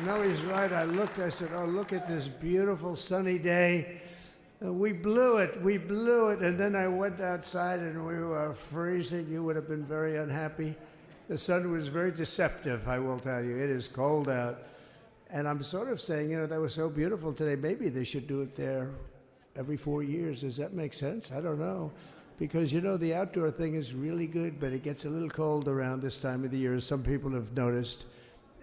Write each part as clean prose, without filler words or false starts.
No, he's right. I said, oh, look at this beautiful sunny day. We blew it. And then I went outside and we were freezing. You would have been very unhappy. The sun was very deceptive, I will tell you. It is cold out. And I'm sort of saying, that was so beautiful today. Maybe they should do it there every 4 years. Does that make sense? I don't know. Because, the outdoor thing is really good, but it gets a little cold around this time of the year, as some people have noticed.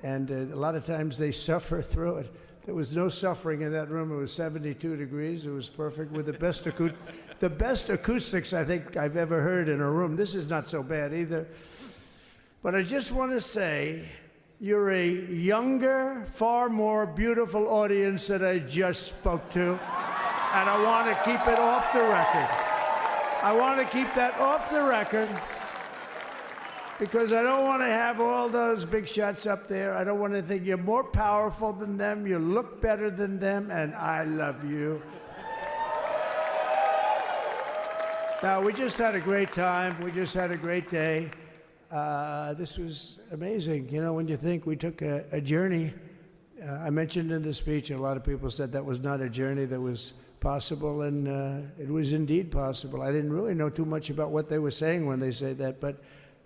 And a lot of times they suffer through it. There was no suffering in that room. It was 72 degrees. It was perfect with the best acoustics I think I've ever heard in a room. This is not so bad either. But I just want to say, you're a younger, far more beautiful audience that I just spoke to. And I want to keep it off the record. I want to keep that off the record because I don't want to have all those big shots up there. I don't want to think you're more powerful than them, you look better than them, and I love you. Now, we just had a great time. We just had a great day. This was amazing. When you think we took a journey, I mentioned in the speech, a lot of people said that was not a journey that was possible, and it was indeed possible. I didn't really know too much about what they were saying when they said that, but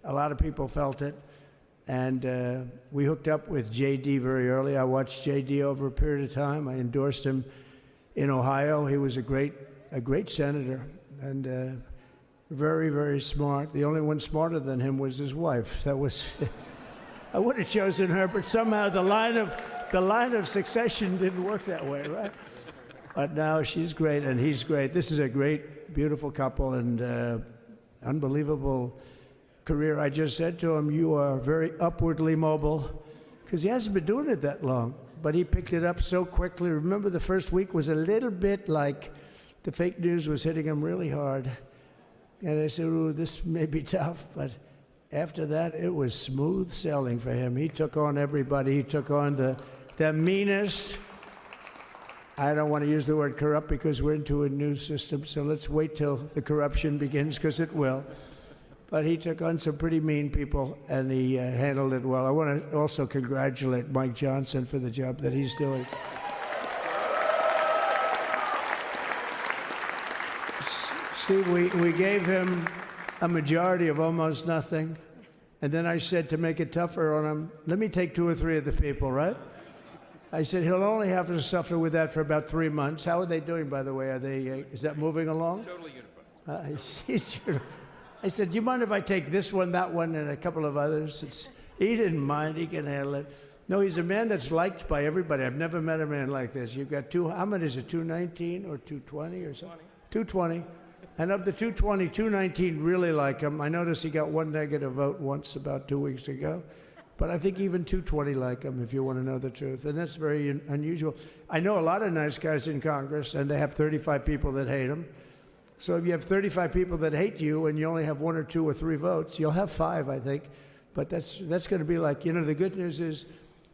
a lot of people felt it. And we hooked up with J.D. very early. I watched J.D. over a period of time. I endorsed him in Ohio. He was a great senator and very, very smart. The only one smarter than him was his wife. That was, I would have chosen her, but somehow the line of succession didn't work that way, right? But now she's great and he's great. This is a great, beautiful couple and unbelievable career. I just said to him, you are very upwardly mobile, because he hasn't been doing it that long, but he picked it up so quickly. Remember, the first week was a little bit like the fake news was hitting him really hard. And I said, ooh, this may be tough, but after that, it was smooth sailing for him. He took on everybody. He took on the meanest. I don't want to use the word corrupt because we're into a new system, so let's wait till the corruption begins, because it will. But he took on some pretty mean people, and he handled it well. I want to also congratulate Mike Johnson for the job that he's doing. Steve, we gave him a majority of almost nothing, and then I said to make it tougher on him, let me take 2 or 3 of the people, right? I said, he'll only have to suffer with that for about 3 months. How are they doing, by the way? Are they? Is that moving along? Totally unified. I said, do you mind if I take this one, that one, and a couple of others? He didn't mind. He can handle it. No, he's a man that's liked by everybody. I've never met a man like this. You've got how many is it, 219 or 220 or something? 220. And of the 220, 219 really like him. I noticed he got 1 negative vote once about 2 weeks ago. But I think even 220 like him, if you want to know the truth. And that's very unusual. I know a lot of nice guys in Congress, and they have 35 people that hate him. So if you have 35 people that hate you and you only have 1 or 2 or 3 votes, you'll have 5, I think. But that's going to be like, the good news is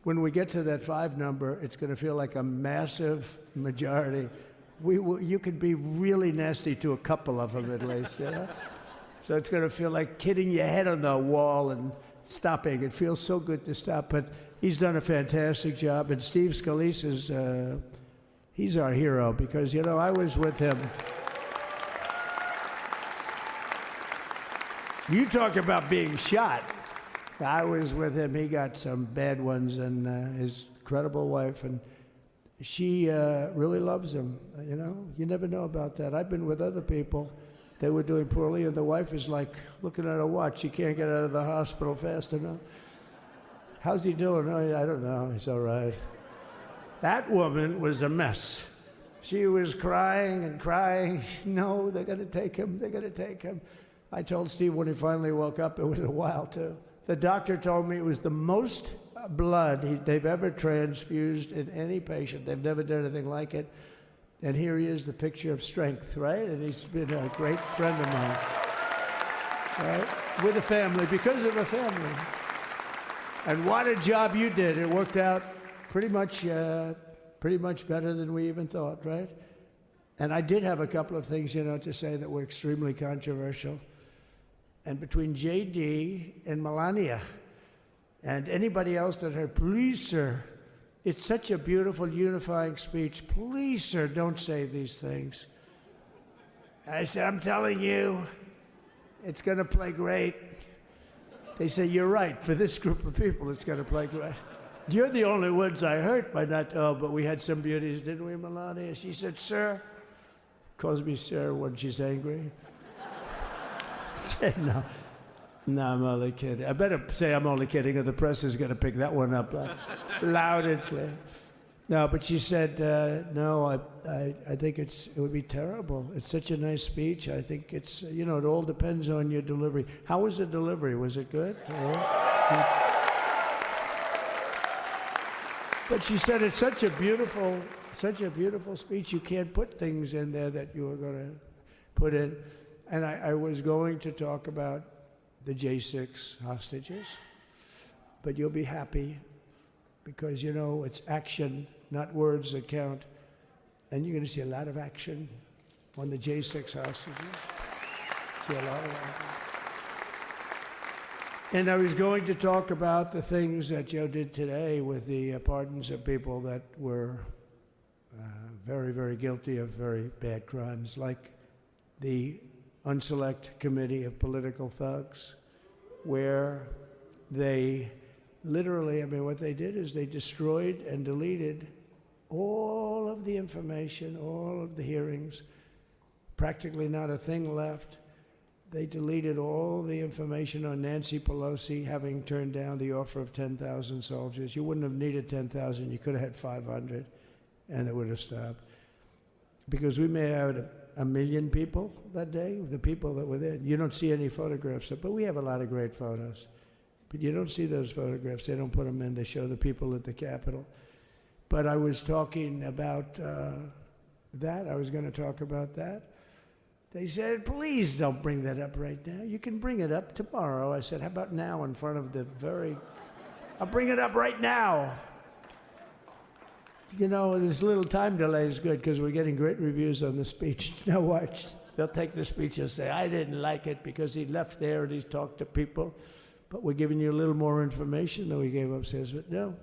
when we get to that 5 number, it's going to feel like a massive majority. You could be really nasty to a couple of them at least. So it's going to feel like hitting your head on the wall and stopping. It feels so good to stop, but he's done a fantastic job. And Steve Scalise is, he's our hero because, I was with him. You talk about being shot. I was with him. He got some bad ones, and his incredible wife, and she really loves him. You never know about that. I've been with other people. They were doing poorly, and the wife is like looking at a watch. She can't get out of the hospital fast enough. How's he doing? Oh, I don't know. He's all right. That woman was a mess. She was crying and crying. No, they're going to take him. They're going to take him. I told Steve when he finally woke up, it was a while too. The doctor told me it was the most blood they've ever transfused in any patient. They've never done anything like it. And here he is, the picture of strength, right? And he's been a great friend of mine, right? With a family, because of a family. And what a job you did. It worked out pretty much better than we even thought, right? And I did have a couple of things, to say that were extremely controversial. And between J.D. and Melania and anybody else that heard, please, sir, It's such a beautiful, unifying speech. Please, sir, don't say these things. I said, I'm telling you, it's going to play great. They say, you're right. For this group of people, it's going to play great. You're the only ones I hurt by not, oh, but we had some beauties, didn't we, Melania? She said, sir, calls me sir when she's angry. No. No, I'm only kidding. I better say I'm only kidding, or the press is going to pick that one up loud and clear. No, but she said, no, I think it would be terrible. It's such a nice speech. I think it's, it all depends on your delivery. How was the delivery? Was it good? But she said it's such a beautiful speech. You can't put things in there that you were going to put in. And I was going to talk about the J6 hostages, but you'll be happy because, it's action, not words that count. And you're going to see a lot of action on the J6 hostages. See a lot of action. And I was going to talk about the things that Joe did today with the pardons of people that were very, very guilty of very bad crimes, like the Unselect Committee of Political Thugs, where they literally, what they did is they destroyed and deleted all of the information, all of the hearings, practically not a thing left. They deleted all the information on Nancy Pelosi having turned down the offer of 10,000 soldiers. You wouldn't have needed 10,000. You could have had 500, and it would have stopped. Because we may have had 1 million people that day, the people that were there. You don't see any photographs, but we have a lot of great photos. But you don't see those photographs. They don't put them in. They show the people at the Capitol. But I was talking about that. I was going to talk about that. They said, please don't bring that up right now. You can bring it up tomorrow. I said, how about now in front of the I'll bring it up right now. This little time delay is good because we're getting great reviews on the speech. Now watch. They'll take the speech and say, I didn't like it because he left there and he talked to people. But we're giving you a little more information than we gave upstairs. But no,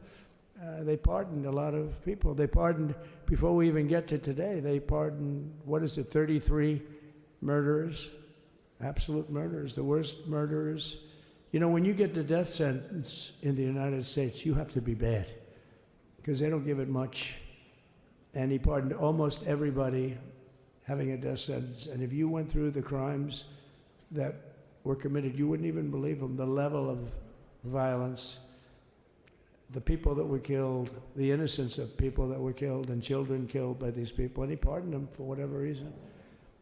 they pardoned a lot of people. They pardoned, before we even get to today, they pardoned, 33 murderers, absolute murderers, the worst murderers. When you get the death sentence in the United States, you have to be bad because they don't give it much. And he pardoned almost everybody having a death sentence. And if you went through the crimes that were committed, you wouldn't even believe them. The level of violence, the people that were killed, the innocence of people that were killed, and children killed by these people. And he pardoned them for whatever reason.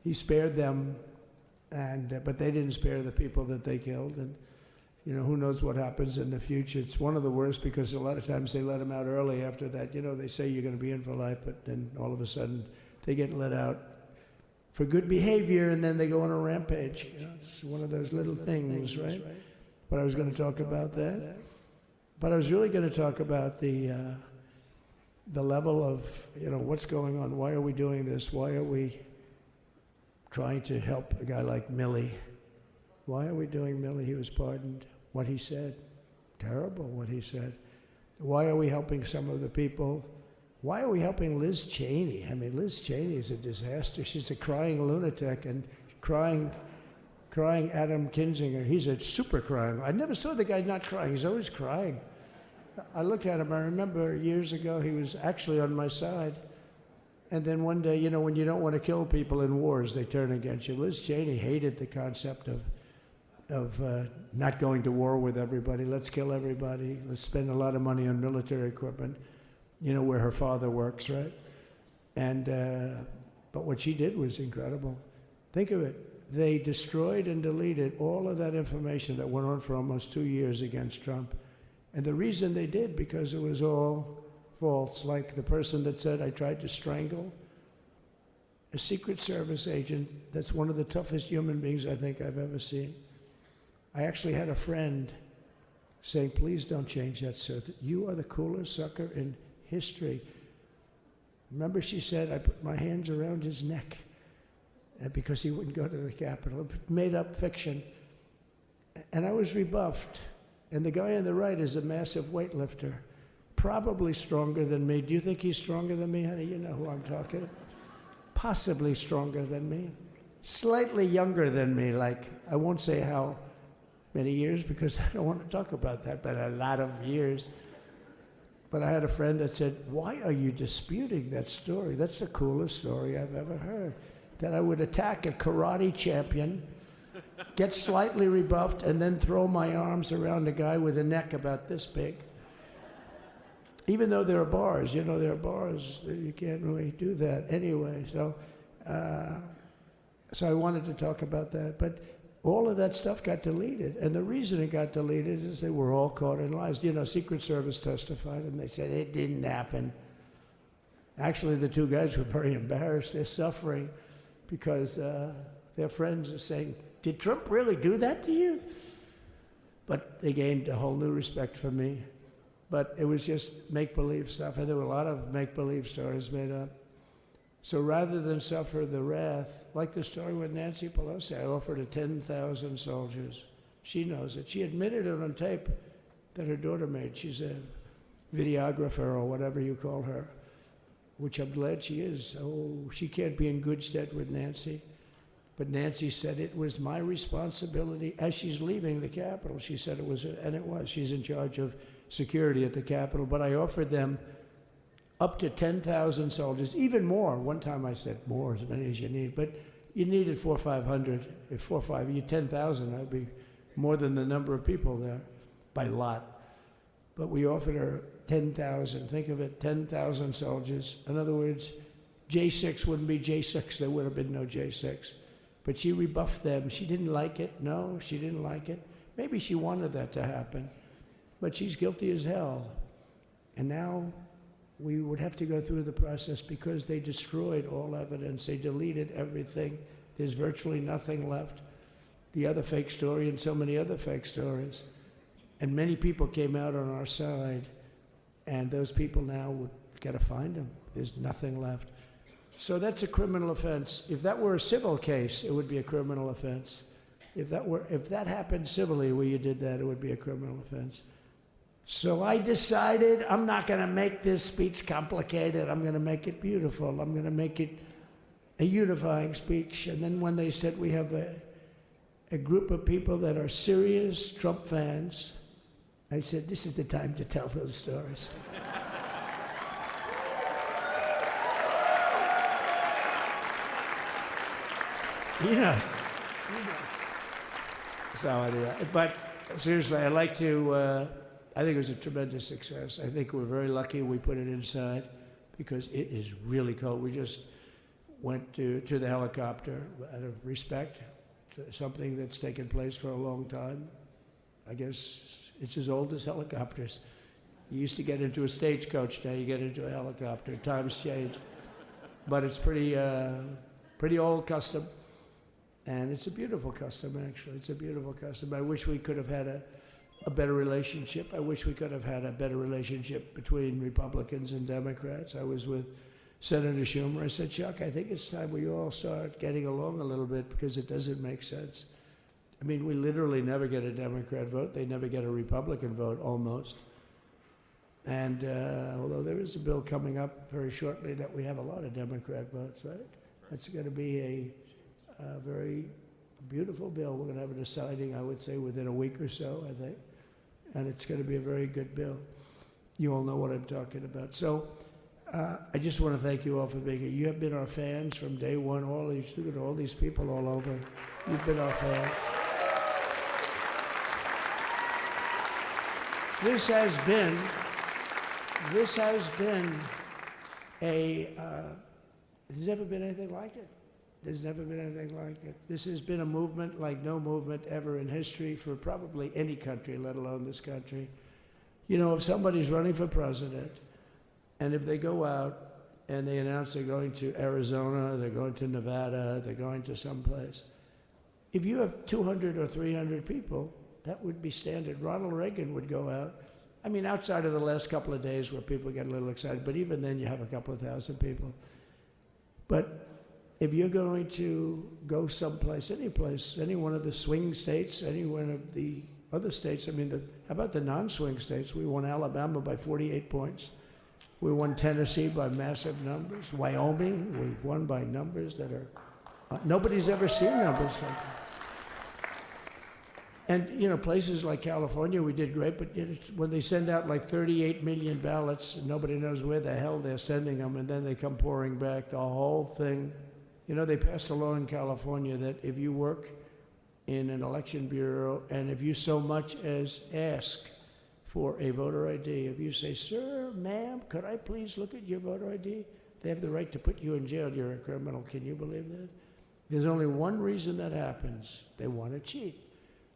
He spared them, but they didn't spare the people that they killed. And who knows what happens in the future. It's one of the worst because a lot of times they let them out early after that. They say you're going to be in for life, but then all of a sudden they get let out for good behavior, and then they go on a rampage. It's one of those little things, right? But I was going to talk about that. But I was really going to talk about the level of, what's going on. Why are we doing this? Why are we trying to help a guy like Milley? Why are we doing Milley? He was pardoned. What he said, terrible what he said. Why are we helping some of the people? Why are we helping Liz Cheney? Liz Cheney is a disaster. She's a crying lunatic and crying Adam Kinzinger. He's a super crying. I never saw the guy not crying. He's always crying. I looked at him. I remember years ago he was actually on my side. And then one day, when you don't want to kill people in wars, they turn against you. Liz Cheney hated the concept of not going to war with everybody. Let's kill everybody. Let's spend a lot of money on military equipment, where her father works, right? And but what she did was incredible. Think of it. They destroyed and deleted all of that information that went on for almost 2 years against Trump. And the reason they did, because it was all false. Like the person that said, I tried to strangle a Secret Service agent. That's one of the toughest human beings I think I've ever seen. I actually had a friend saying, please don't change that, sir. You are the coolest sucker in history. Remember, she said, I put my hands around his neck because he wouldn't go to the Capitol. Made up fiction. And I was rebuffed. And the guy on the right is a massive weightlifter. probably stronger than me. Do you think he's stronger than me, honey? You know who I'm talking about. Possibly stronger than me. Slightly younger than me, like, I won't say how many years because I don't want to talk about that, but a lot of years. But I had a friend that said, why are you disputing that story? That's the coolest story I've ever heard. That I would attack a karate champion, get slightly rebuffed, and then throw my arms around a guy with a neck about this big. Even though there are bars, you know, there are bars, you can't really do that anyway. So I wanted to talk about that. But all of that stuff got deleted. And the reason it got deleted is they were all caught in lies. You know, Secret Service testified, and they said it didn't happen. Actually, the two guys were very embarrassed. They're suffering because their friends are saying, did Trump really do that to you? But they gained a whole new respect for me. But it was just make-believe stuff, and there were a lot of make-believe stories made up. So rather than suffer the wrath, like the story with Nancy Pelosi, I offered her 10,000 soldiers. She knows it. She admitted it on tape that her daughter made. She's a videographer or whatever you call her, which I'm glad she is. Oh, she can't be in good stead with Nancy. But Nancy said it was my responsibility as she's leaving the Capitol. She said it was, and it was. She's in charge of security at the Capitol. But I offered them up to 10,000 soldiers, even more. One time I said more, as many as you need. But you needed 400 or 500. If 4 or 5, you 10,000, that'd be more than the number of people there by lot. But we offered her 10,000. Think of it, 10,000 soldiers. In other words, J6 wouldn't be J6. There would have been no J6. But she rebuffed them. She didn't like it. No, she didn't like it. Maybe she wanted that to happen. But she's guilty as hell. And now we would have to go through the process because they destroyed all evidence. They deleted everything. There's virtually nothing left. The other fake story and so many other fake stories. And many people came out on our side. And those people now would got to find them. There's nothing left. So that's a criminal offense. If that were a civil case, it would be a criminal offense. If that happened civilly where you did that, it would be a criminal offense. So I decided I'm not going to make this speech complicated. I'm going to make it beautiful. I'm going to make it a unifying speech. And then when they said we have a group of people that are serious Trump fans, I said, this is the time to tell those stories. He knows. So anyway, but seriously, I'd like to, I think it was a tremendous success. I think we're very lucky we put it inside because it is really cold. We just went to the helicopter out of respect to something that's taken place for a long time. I guess it's as old as helicopters. You used to get into a stagecoach, now you get into a helicopter. Times change. But it's pretty old custom. And it's a beautiful custom, actually. It's a beautiful custom. I wish we could have had a better relationship. I wish we could have had a better relationship between Republicans and Democrats. I was with Senator Schumer. I said, Chuck, I think it's time we all start getting along a little bit because it doesn't make sense. I mean, we literally never get a Democrat vote. They never get a Republican vote, almost. And although there is a bill coming up very shortly that we have a lot of Democrat votes, right? That's going to be a very beautiful bill. We're going to have a deciding, I would say, within a week or so, I think. And it's going to be a very good bill. You all know what I'm talking about. So I just want to thank you all for being here. You have been our fans from day one. All these people all over. You've been our fans. This has been there's never been anything like it. There's never been anything like it. This has been a movement like no movement ever in history for probably any country, let alone this country. You know, if somebody's running for president, and if they go out and they announce they're going to Arizona, they're going to Nevada, they're going to someplace, if you have 200 or 300 people, that would be standard. Ronald Reagan would go out. I mean, outside of the last couple of days where people get a little excited, but even then you have a couple of thousand people. But if you're going to go someplace, any place, any one of the swing states, any one of the other states, I mean, how about the non-swing states? We won Alabama by 48 points. We won Tennessee by massive numbers. Wyoming, we won by numbers that are, nobody's ever seen numbers like that. And, you know, places like California, we did great, but when they send out like 38 million ballots, and nobody knows where the hell they're sending them, and then they come pouring back, the whole thing. You know, they passed a law in California that if you work in an election bureau, and if you so much as ask for a voter ID, if you say, sir, ma'am, could I please look at your voter ID? They have the right to put you in jail. You're a criminal. Can you believe that? There's only one reason that happens. They want to cheat.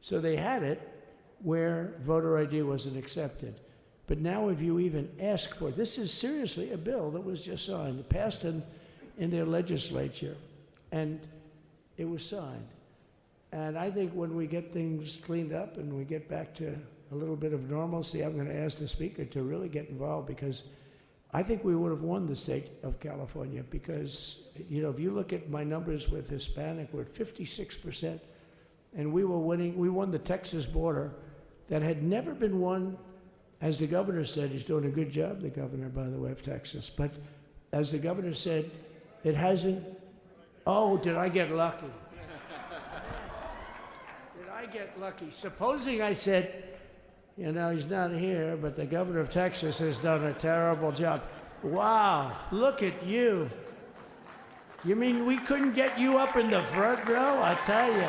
So they had it where voter ID wasn't accepted. But now if you even ask for it, this is seriously a bill that was just signed, passed in their legislature, and it was signed. And I think when we get things cleaned up and we get back to a little bit of normalcy, I'm going to ask the speaker to really get involved, because I think we would have won the state of California, because, you know, if you look at my numbers with Hispanic, we're at 56%. And we were winning. We won the Texas border that had never been won. As the governor said, he's doing a good job, the governor, by the way, of Texas. But as the governor said, it hasn't. Oh, did I get lucky? Did I get lucky? Supposing I said, you know, he's not here, but the governor of Texas has done a terrible job. Wow, look at you. You mean we couldn't get you up in the front row? I tell you.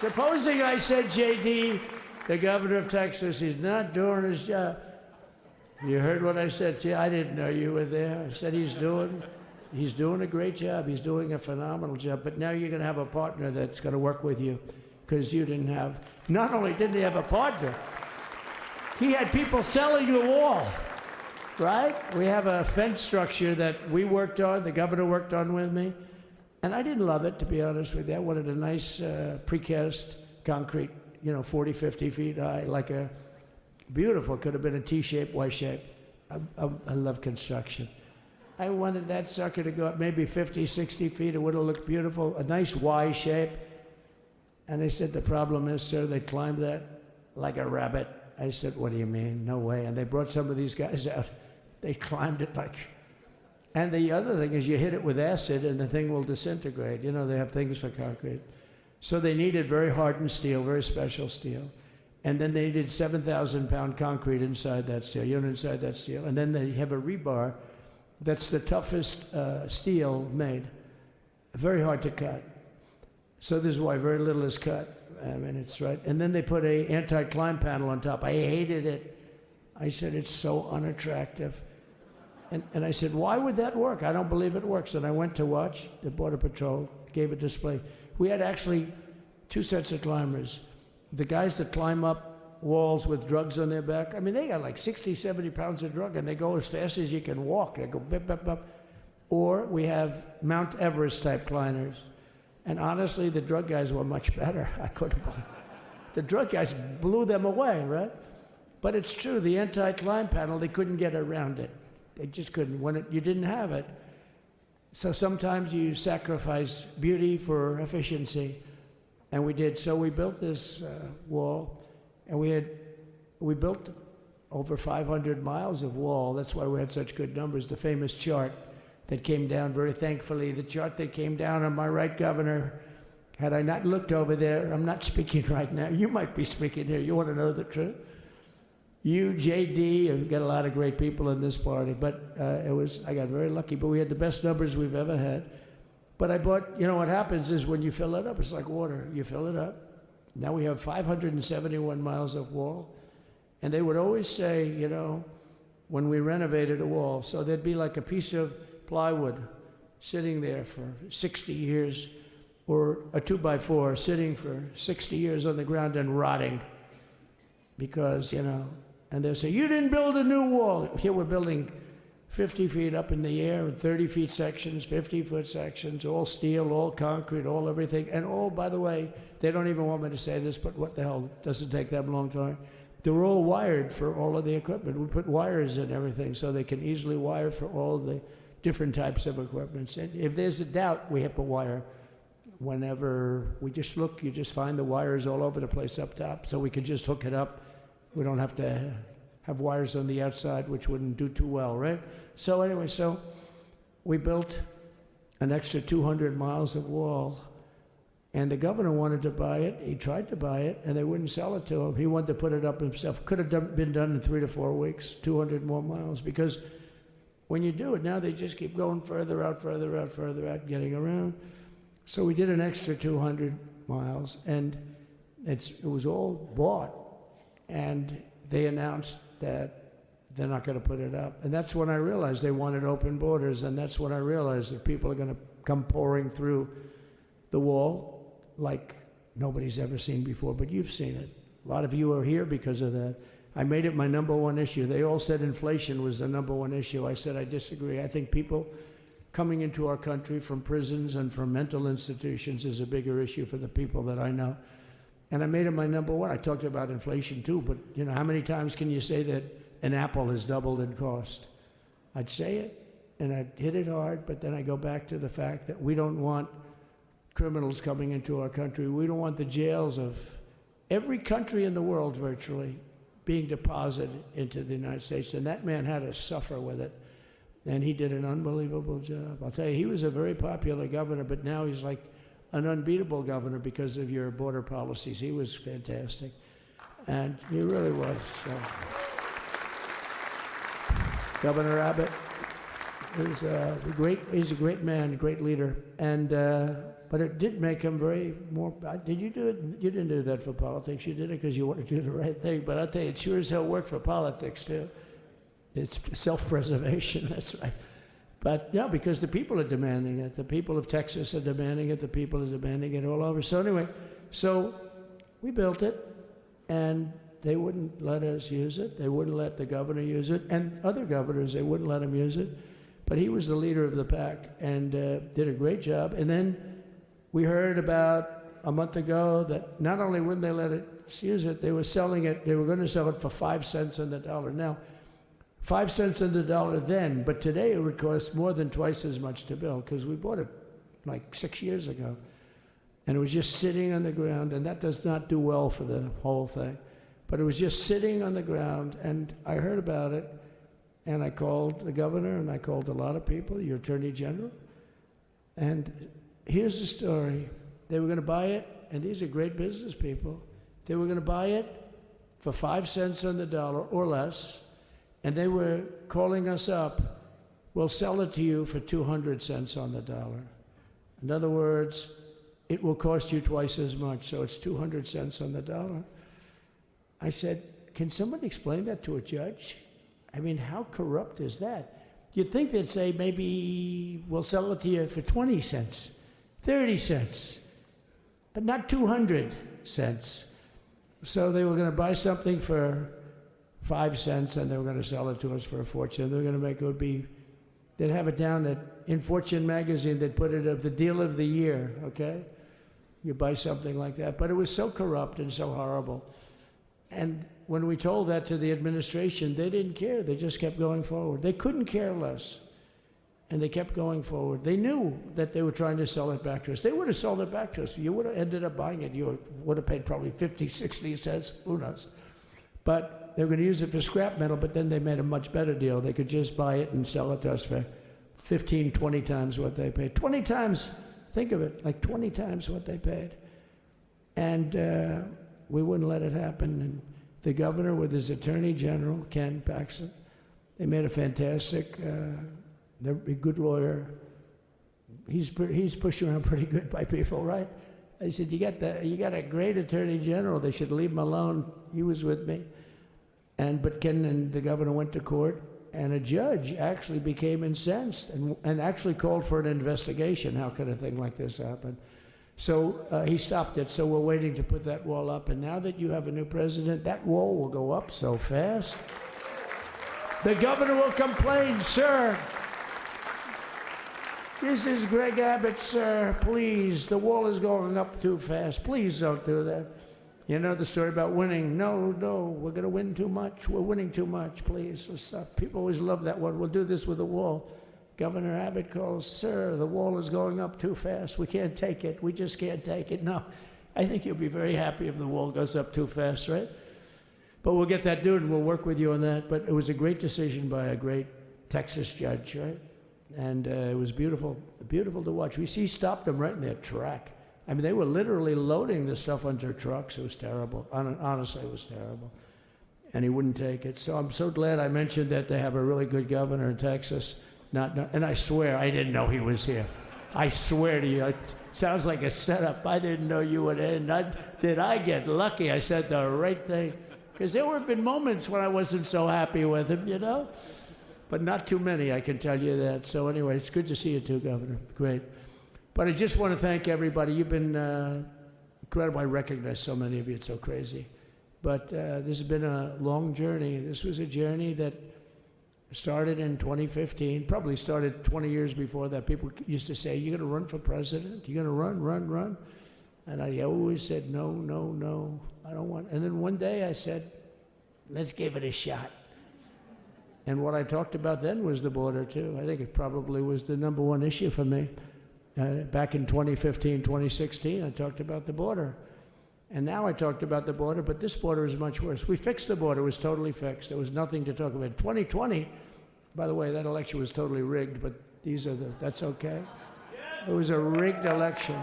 Supposing I said, JD, the governor of Texas, he's not doing his job. You heard what I said. See, I didn't know you were there. I said he's doing a great job. He's doing a phenomenal job. But now you're going to have a partner that's going to work with you, because you didn't have, not only didn't he have a partner, he had people selling the wall, right? We have a fence structure that we worked on, the governor worked on with me. And I didn't love it, to be honest with you. I wanted a nice precast concrete, you know, 40, 50 feet high, like a beautiful, could have been a T-shape, Y-shape. I love construction. I wanted that sucker to go up maybe 50, 60 feet. It would have looked beautiful, a nice Y shape. And they said, the problem is, sir, they climbed that like a rabbit. I said, what do you mean? No way. And they brought some of these guys out. They climbed it like... And the other thing is you hit it with acid and the thing will disintegrate. You know, they have things for concrete. So they needed very hardened steel, very special steel. And then they needed 7,000-pound concrete inside that steel, inside that steel. And then they have a rebar that's the toughest steel made. Very hard to cut. So this is why very little is cut. I mean, it's right. And then they put a anti-climb panel on top. I hated it. I said, it's so unattractive. And I said, why would that work? I don't believe it works. And I went to watch the Border Patrol, gave a display. We had actually two sets of climbers. The guys that climb up walls with drugs on their back, I mean, they got like 60, 70 pounds of drug, and they go as fast as you can walk. They go bip, bip, bip. Or we have Mount Everest type climbers. And honestly, the drug guys were much better. I couldn't believe it. The drug guys blew them away, right? But it's true, the anti-climb panel, they couldn't get around it. They just couldn't. You didn't have it. So sometimes you sacrifice beauty for efficiency. And we did. So we built this wall, and we built over 500 miles of wall. That's why we had such good numbers. The famous chart that came down, very thankfully, the chart that came down on my right, Governor, had I not looked over there, I'm not speaking right now. You might be speaking here. You want to know the truth? You, JD, we've got a lot of great people in this party, but I got very lucky, but we had the best numbers we've ever had. But I bought, you know what happens is when you fill it up, it's like water. You fill it up. Now we have 571 miles of wall. And they would always say, you know, when we renovated a wall, so there'd be like a piece of plywood sitting there for 60 years, or a 2x4 sitting for 60 years on the ground and rotting. Because, you know, and they'll say, you didn't build a new wall. Here we're building 50 feet up in the air, and 30 feet sections, 50-foot sections, all steel, all concrete, all everything. And all, by the way, they don't even want me to say this, but what the hell, it doesn't take that long time. They're all wired for all of the equipment. We put wires in everything so they can easily wire for all the different types of equipment. And if there's a doubt, we have to wire. whenever we just look, you just find the wires all over the place up top, so we can just hook it up. We don't have to have wires on the outside, which wouldn't do too well, right? So anyway, so we built an extra 200 miles of wall, and the governor wanted to buy it. He tried to buy it, and they wouldn't sell it to him. He wanted to put it up himself. Could have been done in 3 to 4 weeks, 200 more miles, because when you do it now, they just keep going further out, further out, further out, getting around. So we did an extra 200 miles, and it was all bought, and they announced that they're not going to put it up. And that's when I realized they wanted open borders, and that's when I realized that people are going to come pouring through the wall like nobody's ever seen before, but you've seen it. A lot of you are here because of that. I made it my number one issue. They all said inflation was the number one issue. I said I disagree. I think people coming into our country from prisons and from mental institutions is a bigger issue for the people that I know. And I made it my number one. I talked about inflation too, but you know, how many times can you say that an apple has doubled in cost? I'd say it, and I'd hit it hard, but then I go back to the fact that we don't want criminals coming into our country. We don't want the jails of every country in the world virtually being deposited into the United States, and that man had to suffer with it, and he did an unbelievable job. I'll tell you, he was a very popular governor, but now he's like an unbeatable governor because of your border policies. He was fantastic, and he really was. So. Governor Abbott is he's a great man, great leader, and but it did make him very more. Did you do it? You didn't do that for politics. You did it because you want to do the right thing. But I'll tell you, it sure as hell worked for politics too. It's self-preservation. That's right. But no, because the people are demanding it. The people of Texas are demanding it. The people are demanding it all over. So anyway, so we built it, and they wouldn't let us use it. They wouldn't let the governor use it, and other governors, they wouldn't let him use it. But he was the leader of the pack and did a great job. And then we heard about a month ago that not only wouldn't they let us use it, they were selling it. They were going to sell it for 5 cents on the dollar. Now, 5 cents on the dollar then, but today it would cost more than twice as much to build because we bought it like 6 years ago. And it was just sitting on the ground, and that does not do well for the whole thing. But it was just sitting on the ground, and I heard about it, and I called the governor, and I called a lot of people, your attorney general. And here's the story. They were going to buy it, and these are great business people. They were going to buy it for 5 cents on the dollar or less, and they were calling us up, we'll sell it to you for 200 cents on the dollar. In other words, it will cost you twice as much, so it's 200 cents on the dollar. I said, can somebody explain that to a judge? I mean, how corrupt is that? You'd think they'd say, maybe we'll sell it to you for 20 cents, 30 cents, but not 200 cents. So they were going to buy something for 5 cents, and they were going to sell it to us for a fortune. They were going to make it would be, they'd have it down in Fortune magazine, they'd put it of the deal of the year, okay? You buy something like that. But it was so corrupt and so horrible. And when we told that to the administration, they didn't care. They just kept going forward. They couldn't care less. And they kept going forward. They knew that they were trying to sell it back to us. They would have sold it back to us. You would have ended up buying it. You would have paid probably 50, 60 cents. Who knows? But they were going to use it for scrap metal, but then they made a much better deal. They could just buy it and sell it to us for 15, 20 times what they paid. 20 times, think of it, like 20 times what they paid. And we wouldn't let it happen. And the governor with his attorney general, Ken Paxton, they made a fantastic, they're a good lawyer. He's pushed around pretty good by people, right? I said, you got a great attorney general. They should leave him alone. He was with me. But Ken and the governor went to court, and a judge actually became incensed and actually called for an investigation. How could a thing like this happen? So he stopped it. So we're waiting to put that wall up. And now that you have a new president, that wall will go up so fast. The governor will complain, sir. This is Greg Abbott, sir. Please, the wall is going up too fast. Please don't do that. You know the story about winning. No, we're going to win too much. We're winning too much. Please, let's stop. People always love that one. We'll do this with the wall. Governor Abbott calls, "Sir, the wall is going up too fast. We can't take it. We just can't take it." No, I think you'll be very happy if the wall goes up too fast, right? But we'll get that done, and we'll work with you on that. But it was a great decision by a great Texas judge, right? And it was beautiful, beautiful to watch. He stopped them right in their track. I mean, they were literally loading this stuff onto trucks. It was terrible. Honestly, it was terrible. And he wouldn't take it. So I'm so glad I mentioned that they have a really good governor in Texas. And I swear, I didn't know he was here. I swear to you, it sounds like a setup. I didn't know you would end. Did I get lucky? I said the right thing. Because there have been moments when I wasn't so happy with him, you know? But not too many, I can tell you that. So anyway, it's good to see you too, Governor. Great. But I just want to thank everybody. You've been incredible. I recognize so many of you. It's so crazy. But this has been a long journey. This was a journey that started in 2015, probably started 20 years before that. People used to say, "You're going to run for president? You're going to run?" And I always said, no, I don't want. And then one day I said, "Let's give it a shot." And what I talked about then was the border, too. I think it probably was the number one issue for me. Back in 2015, 2016, I talked about the border. And now I talked about the border, but this border is much worse. We fixed the border. It was totally fixed. There was nothing to talk about. 2020, by the way, that election was totally rigged, but that's okay. It was a rigged election.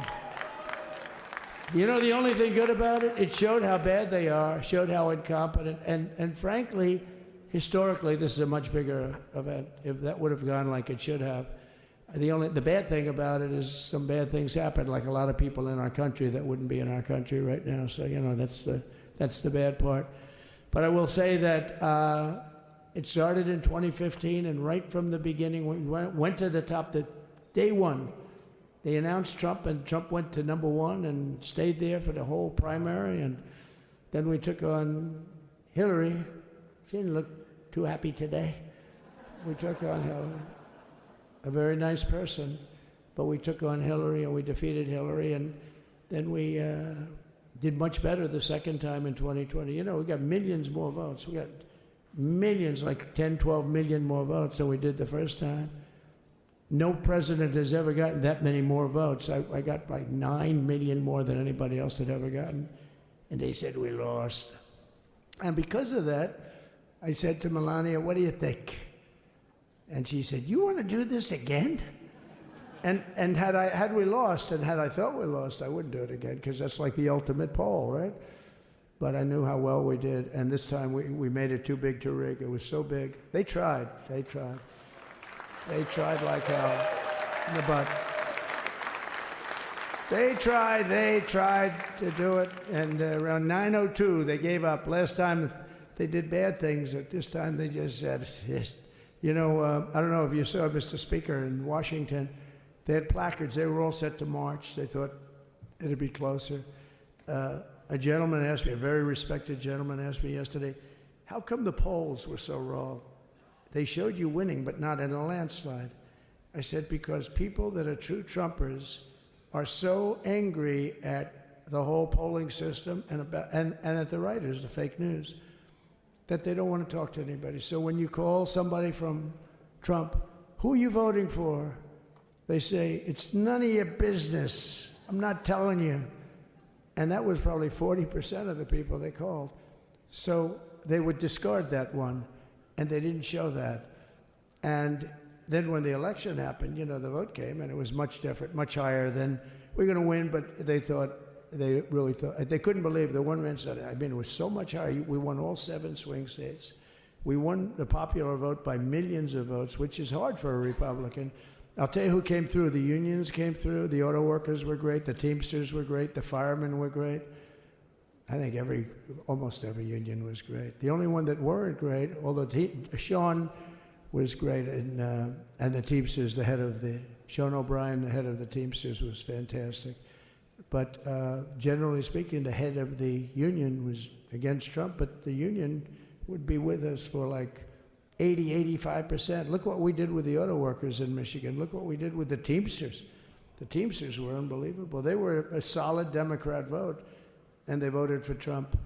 You know the only thing good about it? It showed how bad they are, showed how incompetent, and frankly, historically, this is a much bigger event. If that would have gone like it should have, the bad thing about it is some bad things happen, like a lot of people in our country that wouldn't be in our country right now. So that's the bad part. But I will say that it started in 2015, and right from the beginning, we went to the top. Day one, they announced Trump, and Trump went to number one and stayed there for the whole primary. And then we took on Hillary. She didn't look too happy today. We took on Hillary. A very nice person, but we took on Hillary and we defeated Hillary, and then we did much better the second time in 2020. You know, we got millions more votes. We got millions, like 10, 12 million more votes than we did the first time. No president has ever gotten that many more votes. I got like 9 million more than anybody else had ever gotten, and they said we lost. And because of that, I said to Melania, "What do you think?" And she said, "You want to do this again?" And had we lost, and had I thought we lost, I wouldn't do it again, because that's like the ultimate poll, right? But I knew how well we did, and this time we made it too big to rig. It was so big. They tried like hell in the butt. They tried to do it, and around 9:02 they gave up. Last time they did bad things, at this time they just said, yes. You know, I don't know if you saw, Mr. Speaker, in Washington, they had placards. They were all set to march. They thought it'd be closer. A gentleman asked me, a very respected gentleman asked me yesterday, "How come the polls were so wrong? They showed you winning, but not in a landslide." I said, "Because people that are true Trumpers are so angry at the whole polling system and at the writers, the fake news, that they don't want to talk to anybody. So when you call somebody from Trump, 'Who are you voting for?' they say, 'It's none of your business. I'm not telling you.'" And that was probably 40% of the people they called. So they would discard that one, and they didn't show that. And then when the election happened, you know, the vote came, and it was much different, much higher than, "We're going to win," but they really thought, they couldn't believe the one man said, I mean, it was so much higher. We won all 7 swing states. We won the popular vote by millions of votes, which is hard for a Republican. I'll tell you who came through. The unions came through. The auto workers were great. The Teamsters were great. The firemen were great. I think almost every union was great. The only one that weren't great, although Sean was great, and the Teamsters, Sean O'Brien, the head of the Teamsters, was fantastic. But generally speaking, the head of the union was against Trump, but the union would be with us for like 85%. Look what we did with the auto workers in Michigan. Look what we did with the Teamsters. The Teamsters were unbelievable. They were a solid Democrat vote, and they voted for Trump.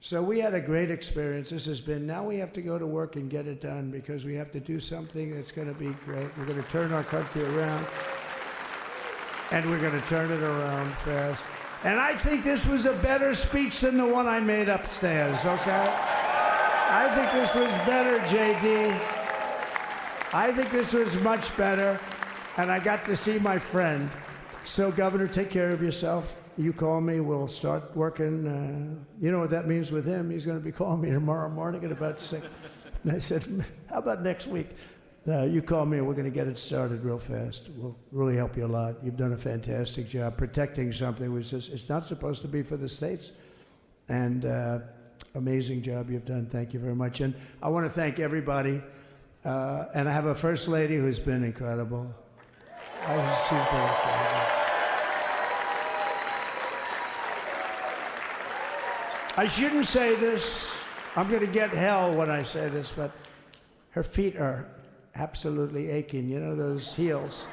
So we had a great experience. This has been, now we have to go to work and get it done because we have to do something that's going to be great. We're going to turn our country around, and we're going to turn it around fast. And I think this was a better speech than the one I made upstairs, okay? I think this was better, JD. I think this was much better, and I got to see my friend. So, Governor, take care of yourself. You call me, we'll start working. You know what that means with him? He's going to be calling me tomorrow morning at about 6. And I said, how about next week? You call me and we're going to get it started real fast. We'll really help you a lot. You've done a fantastic job protecting something which is, it's not supposed to be for the states. And amazing job you've done. Thank you very much. And I want to thank everybody. And I have a First Lady who's been incredible. She's been incredible. I shouldn't say this. I'm going to get hell when I say this, but her feet are absolutely aching. You know, those heels.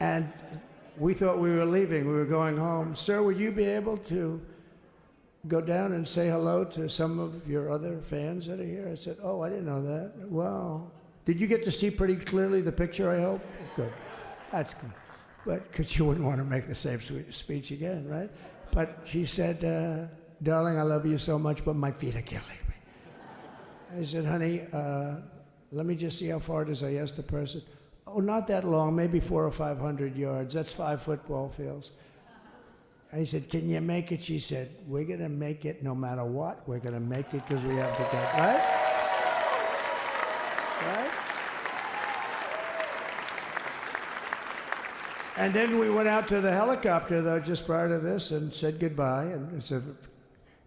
And we thought we were leaving. We were going home. Sir, would you be able to go down and say hello to some of your other fans that are here? I said, oh, I didn't know that. Wow. Did you get to see pretty clearly the picture, I hope? Good. That's good. But because you wouldn't want to make the same speech again, right? But she said, darling, I love you so much, but my feet are killing me. I said, honey, let me just see how far it is. I asked the person. Oh, not that long, maybe 400 or 500 yards. That's 5 football fields. I said, can you make it? She said, we're going to make it no matter what. We're going to make it because we have to go. Right? Right? And then we went out to the helicopter, though, just prior to this and said goodbye. And it's a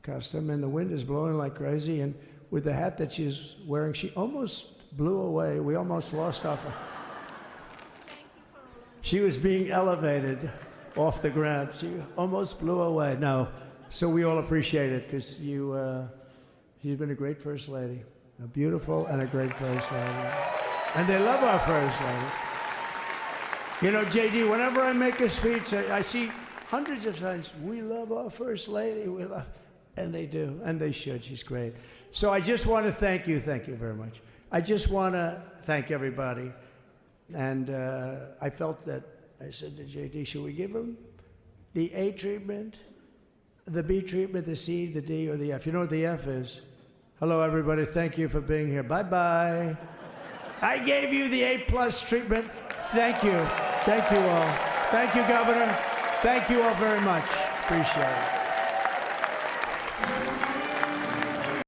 custom, and the wind is blowing like crazy. And with the hat that she's wearing, she almost blew away. We almost lost off her. She was being elevated off the ground. She almost blew away. No, so we all appreciate it because she's been a great First Lady, a beautiful and a great First Lady. And they love our First Lady. You know, JD, whenever I make a speech, I see hundreds of times, we love our First Lady, we love, and they do, and they should. She's great. So I just want to thank you very much. I just want to thank everybody. And I felt that, I said to JD, should we give him the A treatment, the B treatment, the C, the D, or the F? You know what the F is? Hello, everybody. Thank you for being here. Bye-bye. I gave you the A+ treatment. Thank you. Thank you all. Thank you, Governor. Thank you all very much. Appreciate it.